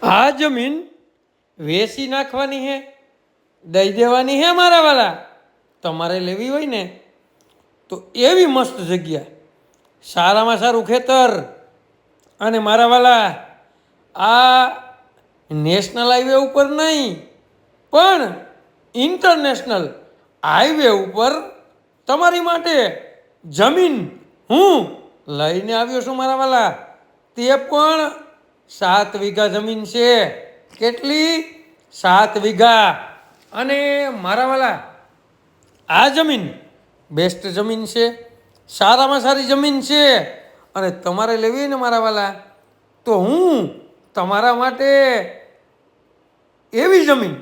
આ જમીન વેચી નાખવાની હે, દઈ દેવાની હે મારા વાલા. તમારે લેવી હોય ને તો એવી મસ્ત જગ્યા, સારામાં સારું ખેતર, અને મારા વાલા આ નેશનલ હાઈવે ઉપર નહીં પણ ઇન્ટરનેશનલ હાઈવે ઉપર તમારી માટે જમીન હું લઈને આવ્યો છું મારા વાલા. તે પણ 7 વીઘા જમીન છે. કેટલી? 7 વીઘા. અને મારા વાલા આ જમીન બેસ્ટ જમીન છે, સારામાં સારી જમીન છે. અને તમારે લેવી ને મારા વાલા તો હું તમારા માટે એવી જમીન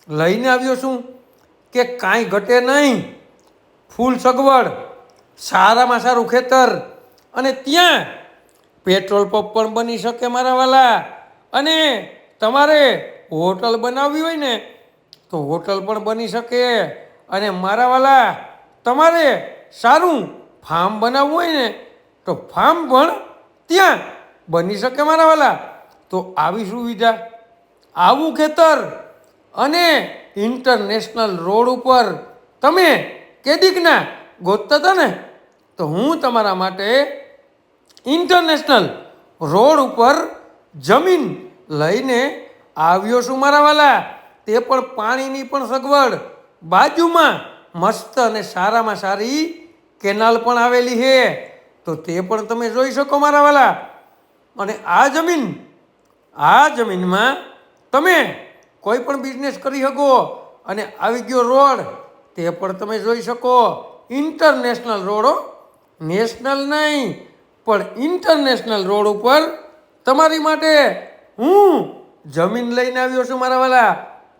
લઈને આવ્યો છું કે કાંઈ ઘટે નહીં. ફૂલ સગવડ, સારામાં સારું ખેતર, અને ત્યાં પેટ્રોલ પંપ પણ બની શકે મારા વાલા. અને તમારે હોટલ બનાવવી હોય ને તો હોટલ પણ બની શકે. અને મારા વાલા તમારે સારું ફાર્મ બનાવવું હોય ને તો ફાર્મ પણ ત્યાં બની શકે મારા વાલા. તો આવી સુવિધા, આવું ખેતર અને ઇન્ટરનેશનલ રોડ ઉપર તમે કેદીકના ગોતતા હતા ને, તો હું તમારા માટે ઇન્ટરનેશનલ રોડ ઉપર જમીન લઈને આવ્યો છું મારા વાલા. તે પણ પાણીની પણ સગવડ, બાજુમાં મસ્ત અને સારામાં સારી કેનાલ પણ આવેલી છે. તો તે પણ તમે જોઈ શકો મારા વાલા. અને આ જમીનમાં તમે કોઈ પણ બિઝનેસ કરી શકો. અને આવી ગયો રોડ, તે પણ તમે જોઈ શકો. ઇન્ટરનેશનલ રોડ, નેશનલ નહીં પણ ઇન્ટરનેશનલ રોડ ઉપર તમારી માટે હું જમીન લઈને આવ્યો છું મારા વાલા.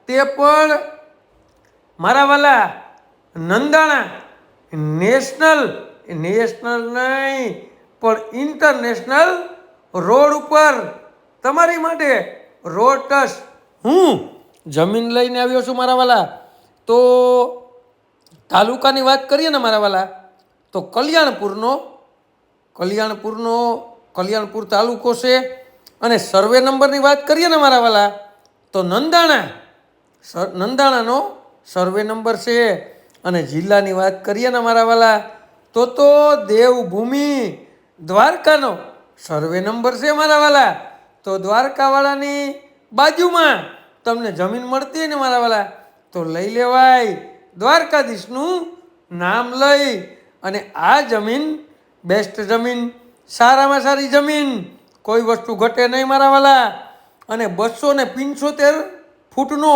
તે પણ મારા વાલા નંદાણા નેશનલ નહીં પણ ઇન્ટરનેશનલ રોડ ઉપર તમારી માટે રોડ ટચ હું જમીન લઈને આવ્યો છું મારા વાલા. તો તાલુકાની વાત કરીએ ને મારા વાલા તો કલ્યાણપુર તાલુકો છે. અને સર્વે નંબરની વાત કરીએ ને મારા વાલા તો નંદાણાનો સર્વે નંબર છે. અને જિલ્લાની વાત કરીએ ને મારા વાલા તો દેવભૂમિ દ્વારકાનો સર્વે નંબર છે મારા વાલા. તો દ્વારકાવાળાની બાજુમાં તમને જમીન મળતી હોય ને મારા વાલા તો લઈ લેવાય. દ્વારકાધીશનું નામ લઈ અને આ જમીન બેસ્ટ જમીન, સારામાં સારી જમીન, કોઈ વસ્તુ ઘટે નહીં મારા વાલા. અને 275 ફૂટનો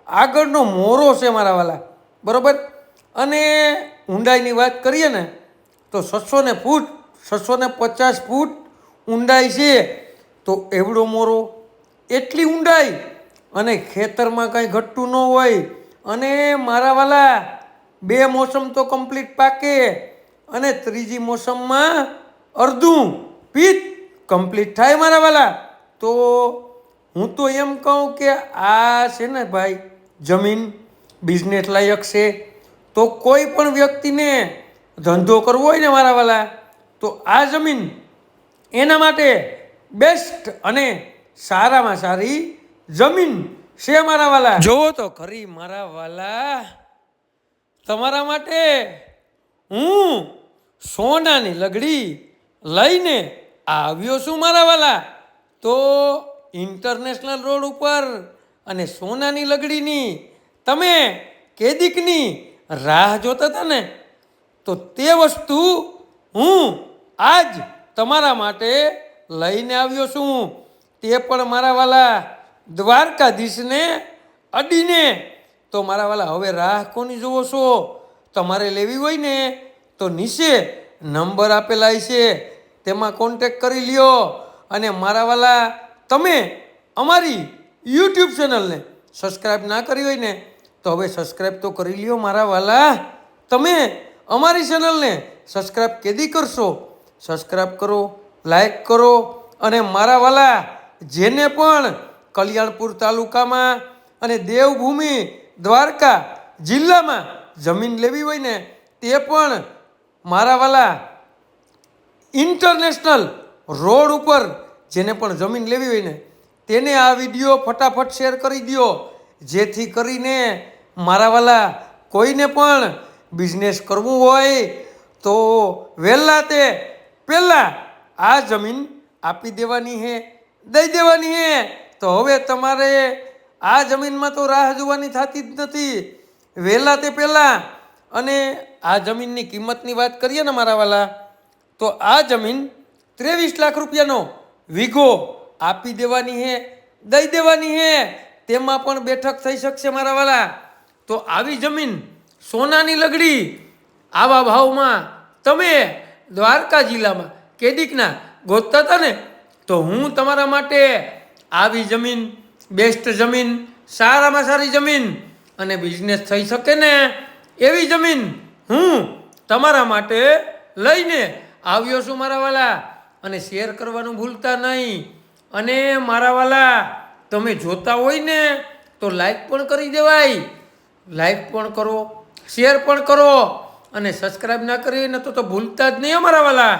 આગળનો મોરો છે મારા વાલા, બરોબર. અને ઊંડાઈની વાત કરીએ ને તો 650 ફૂટ ઊંડાઈ છે. તો એવડો મોરો, એટલી ઊંડાઈ, અને ખેતરમાં કાંઈ ઘટતું ન હોય. અને મારા વાલા 2 મોસમ તો કમ્પ્લીટ પાકે, અને ત્રીજી મોસમમાં અડધું પિત્ત કમ્પ્લીટ થાય મારા વાલા. તો હું તો એમ કહું કે આ છે ને ભાઈ જમીન બિઝનેસ લાયક છે. તો કોઈ પણ વ્યક્તિને ધંધો કરવો હોય ને મારા વાલા તો આ જમીન એના માટે બેસ્ટ અને સારામાં સારી જમીન છે મારા વાલા. જોવો તો ખરી મારા વાલા, તમારા માટે હું સોનાની લગડી લઈને આવ્યો છું મારા વાલા. તો ઇન્ટરનેશનલ રોડ ઉપર અને સોનાની લગડીની તમે કેદીકની રાહ જોતા હતા ને, તો તે વસ્તુ હું આજ તમારા માટે લઈને આવ્યો છું. તે પણ મારા વાલા દ્વારકાધીશને અડીને. તો મારા વાલા હવે રાહ કોની જોવો છો? તમારે લેવી હોય ને તો નીચે નંબર આપેલા છે, તેમાં કોન્ટેક કરી લ્યો. અને મારા વાલા તમે અમારી યુટ્યુબ ચેનલને સબસ્ક્રાઈબ ના કરી હોય ને તો હવે સબસ્ક્રાઈબ તો કરી લ્યો મારા વાલા. તમે અમારી ચેનલને સબસ્ક્રાઈબ કેદી કરશો? સબસ્ક્રાઈબ કરો, લાઈક કરો. અને મારા વાલા જેને પણ કલ્યાણપુર તાલુકામાં અને દેવભૂમિ દ્વારકા જિલ્લામાં જમીન લેવી હોય ને તે પણ મારા વાલા ઇન્ટરનેશનલ રોડ ઉપર જેને પણ જમીન લેવી હોય ને તેને આ વિડીયો ફટાફટ શેર કરી દો, જેથી કરીને મારા વાલા કોઈને પણ બિઝનેસ કરવું હોય તો વહેલા તે પહેલાં આ જમીન આપી દેવાની છે, દઈ દેવાની છે. તો હવે તમારે આ જમીનમાં તો રાહ જોવાની થતી જ નથી. વહેલા તે પહેલાં અને આ જમીનની કિંમતની વાત કરીએ ને મારા વાલા, તો આ જમીન 23 લાખ રૂપિયાનો વીઘો આપી દેવાની છે, દઈ દેવાની છે. તેમાં પણ બેઠક થઈ શકશે મારા વાલા. તો આવી જમીન સોનાની લગડી આવા ભાવમાં તમે દ્વારકા જિલ્લામાં કેદીકના ગોતતા હતા ને, તો હું તમારા માટે આવી જમીન, બેસ્ટ જમીન, સારામાં સારી જમીન અને બિઝનેસ થઈ શકે ને એવી જમીન હું તમારા માટે લઈને આવ્યો છું મારા વાલા. અને શેર કરવાનું ભૂલતા નહીં. અને મારા વાલા તમે જોતા હોય ને તો લાઈક પણ કરી દેવાય, લાઈક પણ કરો, શેર પણ કરો અને સબસ્ક્રાઈબ ના કરીને તો ભૂલતા જ નહીં અમારા વાલા.